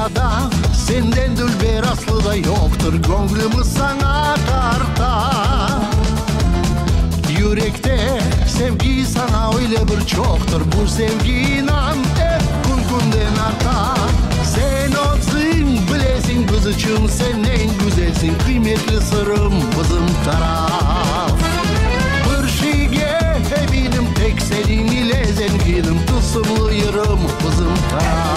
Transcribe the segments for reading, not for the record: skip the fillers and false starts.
dünyada senden dülber aslı da yoktur. Gönlümü sana tartar. Yürekte sevgi sana öyle bir çoktur. Bu sevgi inan hep gün günden artar. Sen olsun bilesin kızıcığım, sen en güzelsin. Kıymetli sırrım bizim taraf. Bir şeyge eminim tek senin ile zenginim. Tılsımlı yarım bizim taraf.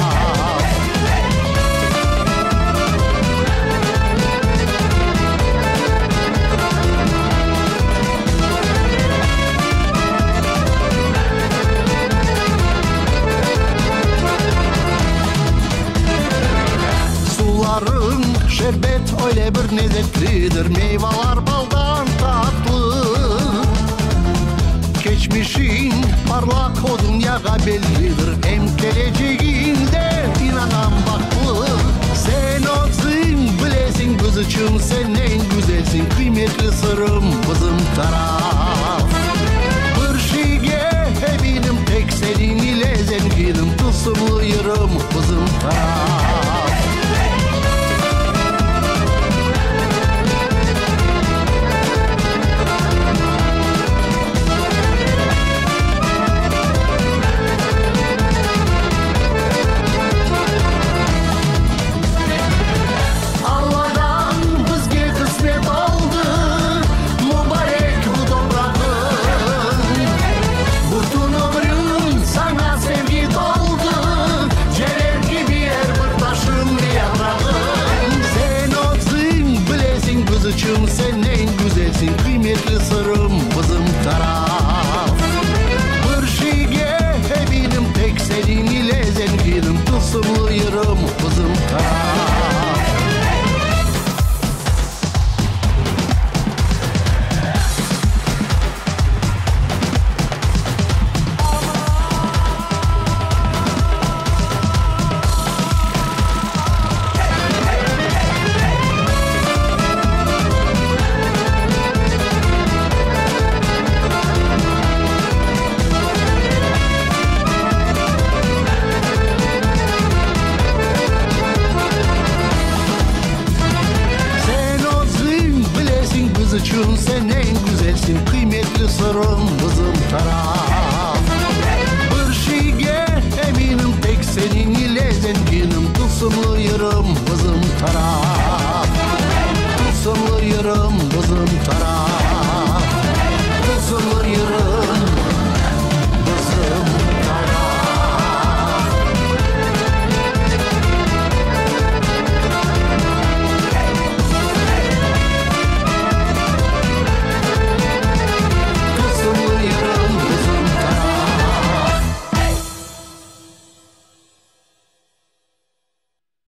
Suların şerbet öyle bir lezzetlidir. Meyveler baldan tatlı. Geçmişin parlak o dünyaya bellidir. Hem geleceğinde inanan baklı. Sen olsun bilesin kızıcığım, sen en güzelsin. Kıymetli sırrım bizim taraf. Bir şeyge eminim tek senin ile zenginim. Tılsımlı yarım bizim taraf.